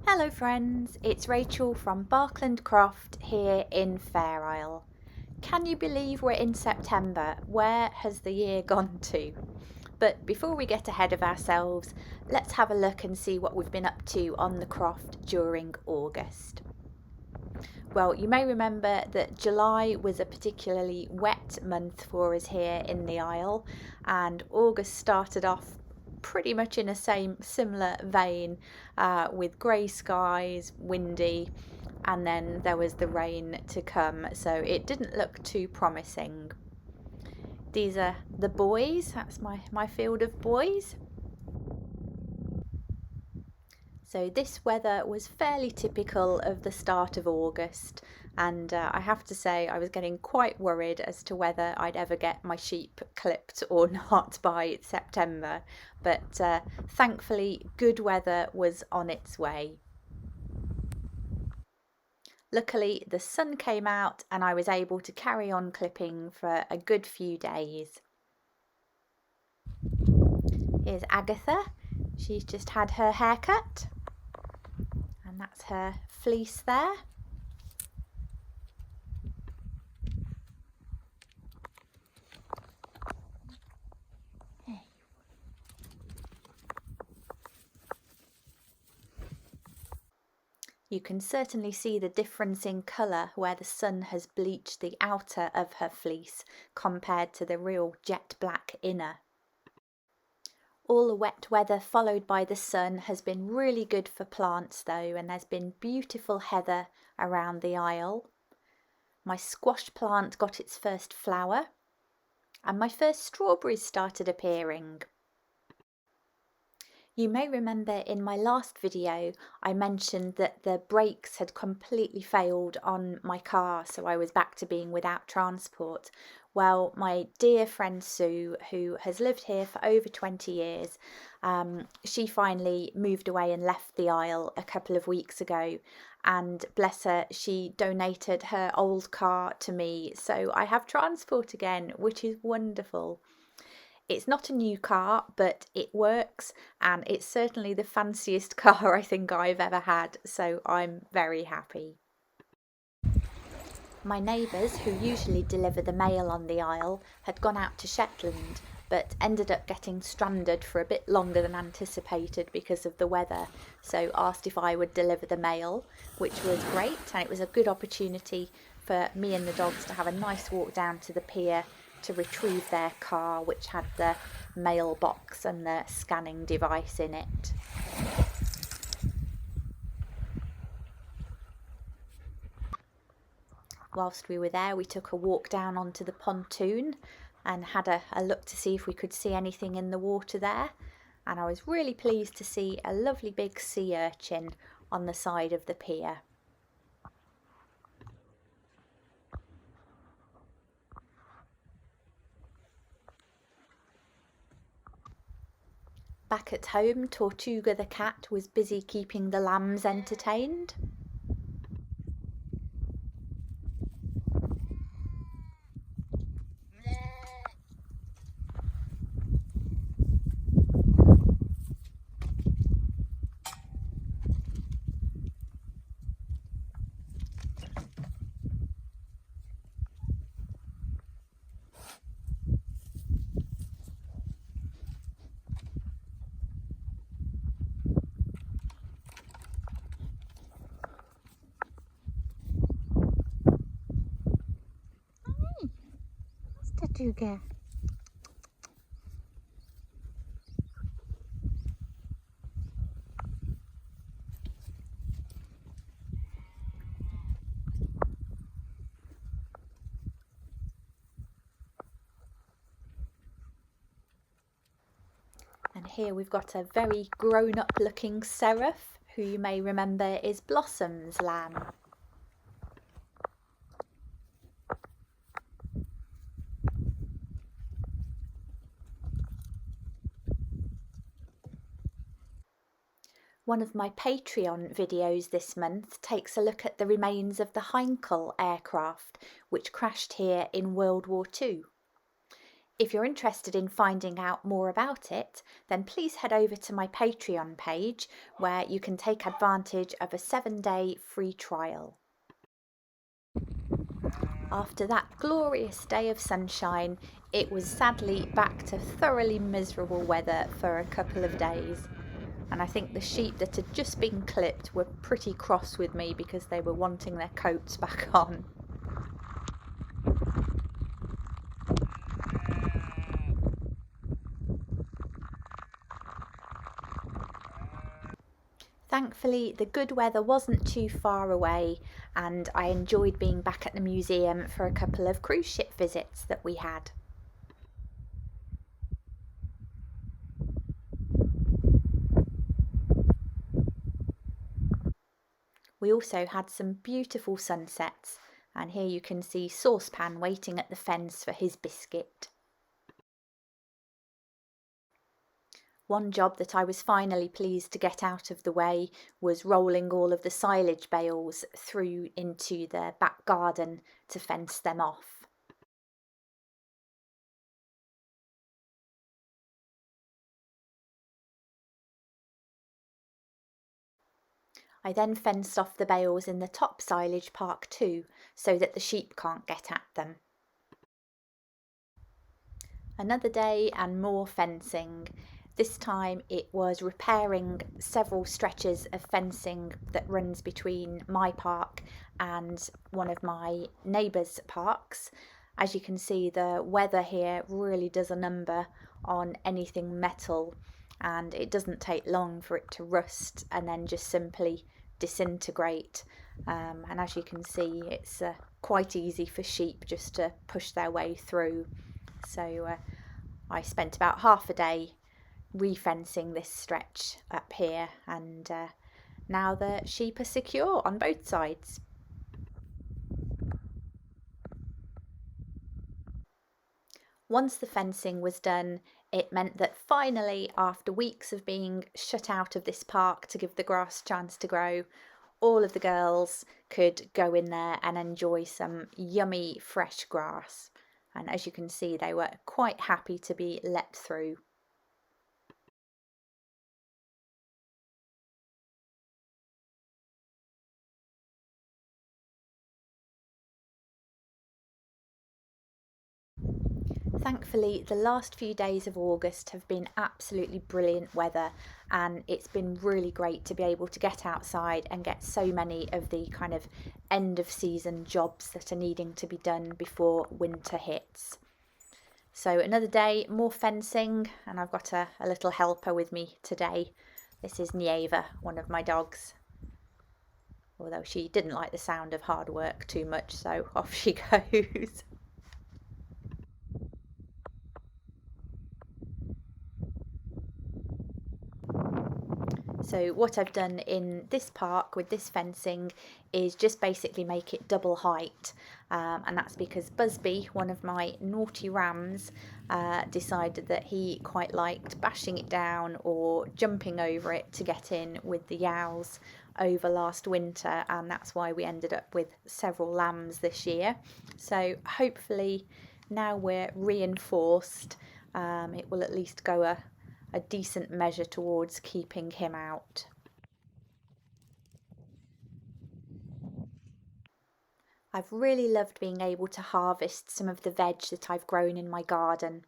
Hello friends, it's Rachel from Barkland Croft here in Fair Isle. Can you believe we're in September? Where has the year gone to? But before we get ahead of ourselves, let's have a look and see what we've been up to on the croft during August. Well, you may remember that July was a particularly wet month for us here in the Isle, and August started off pretty much in a similar vein, with grey skies, windy, and then there was the rain to come, so it didn't look too promising. These are the boys, that's my field of boys. So this weather was fairly typical of the start of August, and I have to say I was getting quite worried as to whether I'd ever get my sheep clipped or not by September, but thankfully good weather was on its way. Luckily the sun came out and I was able to carry on clipping for a good few days. Here's Agatha, she's just had her hair cut. And that's her fleece there. You can certainly see the difference in colour where the sun has bleached the outer of her fleece compared to the real jet black inner. All the wet weather followed by the sun has been really good for plants though, and there's been beautiful heather around the Isle. My squash plant got its first flower and my first strawberries started appearing. You may remember in my last video I mentioned that the brakes had completely failed on my car, so I was back to being without transport. Well, my dear friend Sue, who has lived here for over 20 years, she finally moved away and left the Isle a couple of weeks ago, and bless her, she donated her old car to me, so I have transport again, which is wonderful. It's not a new car, but it works, and it's certainly the fanciest car I think I've ever had, so I'm very happy. My neighbours, who usually deliver the mail on the Isle, had gone out to Shetland, but ended up getting stranded for a bit longer than anticipated because of the weather, so asked if I would deliver the mail, which was great, and it was a good opportunity for me and the dogs to have a nice walk down to the pier to retrieve their car, which had the mailbox and the scanning device in it. Whilst we were there, we took a walk down onto the pontoon and had a look to see if we could see anything in the water there, and I was really pleased to see a lovely big sea urchin on the side of the pier. Back at home, Tortuga the cat was busy keeping the lambs entertained. Tortuga. And here we've got a very grown-up looking seraph, who you may remember is Blossom's lamb. One of my Patreon videos this month takes a look at the remains of the Heinkel aircraft, which crashed here in World War II. If you're interested in finding out more about it, then please head over to my Patreon page where you can take advantage of a 7-day free trial. After that glorious day of sunshine, it was sadly back to thoroughly miserable weather for a couple of days. And I think the sheep that had just been clipped were pretty cross with me because they were wanting their coats back on. Thankfully, the good weather wasn't too far away, and I enjoyed being back at the museum for a couple of cruise ship visits that we had. We also had some beautiful sunsets, and here you can see Saucepan waiting at the fence for his biscuit. One job that I was finally pleased to get out of the way was rolling all of the silage bales through into the back garden to fence them off. I then fenced off the bales in the top silage park too, so that the sheep can't get at them. Another day and more fencing. This time it was repairing several stretches of fencing that runs between my park and one of my neighbours' parks. As you can see, the weather here really does a number on anything metal, and it doesn't take long for it to rust and then just simply disintegrate. And as you can see, it's quite easy for sheep just to push their way through. So I spent about half a day refencing this stretch up here, and now the sheep are secure on both sides. Once the fencing was done, it meant that finally, after weeks of being shut out of this park to give the grass a chance to grow, all of the girls could go in there and enjoy some yummy fresh grass. And as you can see, they were quite happy to be let through. Thankfully, the last few days of August have been absolutely brilliant weather, and it's been really great to be able to get outside and get so many of the kind of end of season jobs that are needing to be done before winter hits. So another day, more fencing, and I've got a little helper with me today. This is Nieva, one of my dogs. Although she didn't like the sound of hard work too much, so off she goes. So what I've done in this park with this fencing is just basically make it double height, and that's because Busby, one of my naughty rams, decided that he quite liked bashing it down or jumping over it to get in with the yows over last winter, and that's why we ended up with several lambs this year. So hopefully now we're reinforced, it will at least go a decent measure towards keeping him out. I've really loved being able to harvest some of the veg that I've grown in my garden,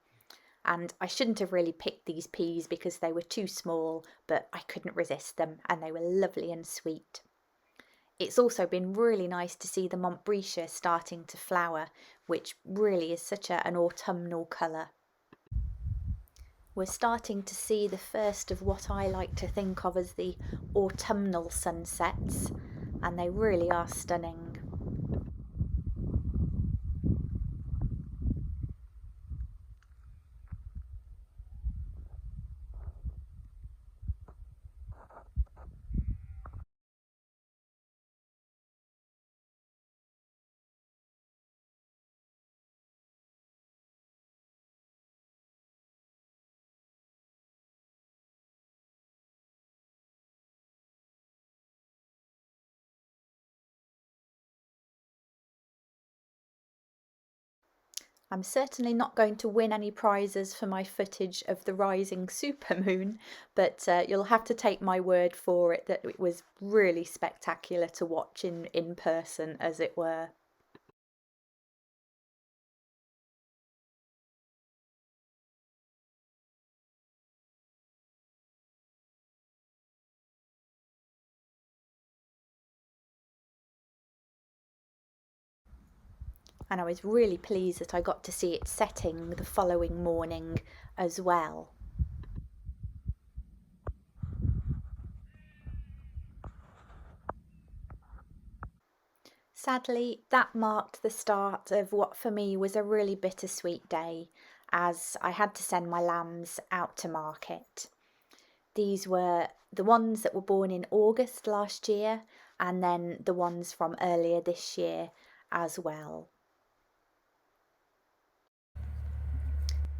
and I shouldn't have really picked these peas because they were too small, but I couldn't resist them and they were lovely and sweet. It's also been really nice to see the Montbretia starting to flower, which really is such an autumnal colour. We're starting to see the first of what I like to think of as the autumnal sunsets, and they really are stunning. I'm certainly not going to win any prizes for my footage of the rising supermoon, but you'll have to take my word for it that it was really spectacular to watch in person, as it were. And I was really pleased that I got to see it setting the following morning as well. Sadly, that marked the start of what for me was a really bittersweet day, as I had to send my lambs out to market. These were the ones that were born in August last year, and then the ones from earlier this year as well.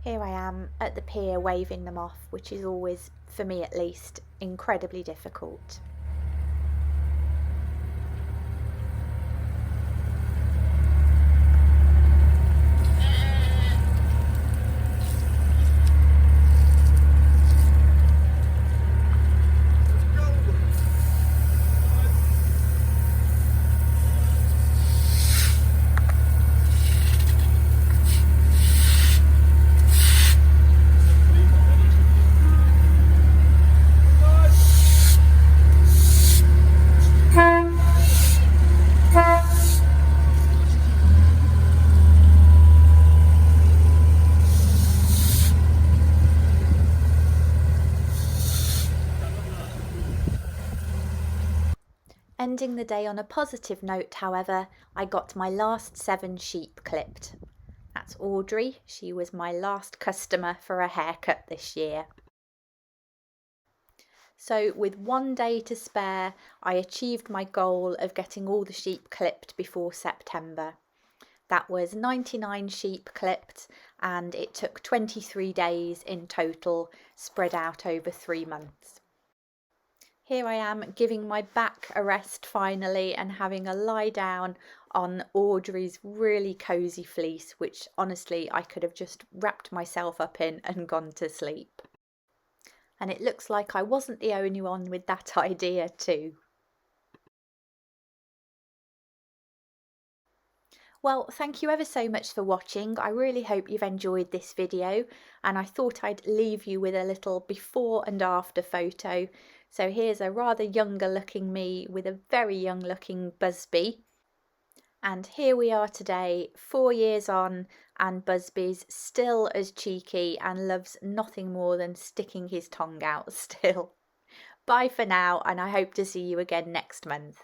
Here I am at the pier waving them off, which is always, for me at least, incredibly difficult. Ending the day on a positive note, however, I got my last 7 sheep clipped. That's Audrey. She was my last customer for a haircut this year. So with 1 day to spare, I achieved my goal of getting all the sheep clipped before September. That was 99 sheep clipped, and it took 23 days in total, spread out over 3 months. Here I am giving my back a rest finally and having a lie down on Audrey's really cosy fleece, which honestly I could have just wrapped myself up in and gone to sleep. And it looks like I wasn't the only one with that idea too. Well, thank you ever so much for watching. I really hope you've enjoyed this video, and I thought I'd leave you with a little before and after photo. So here's a rather younger looking me with a very young looking Busby. And here we are today, 4 years on, and Busby's still as cheeky and loves nothing more than sticking his tongue out still. Bye for now, and I hope to see you again next month.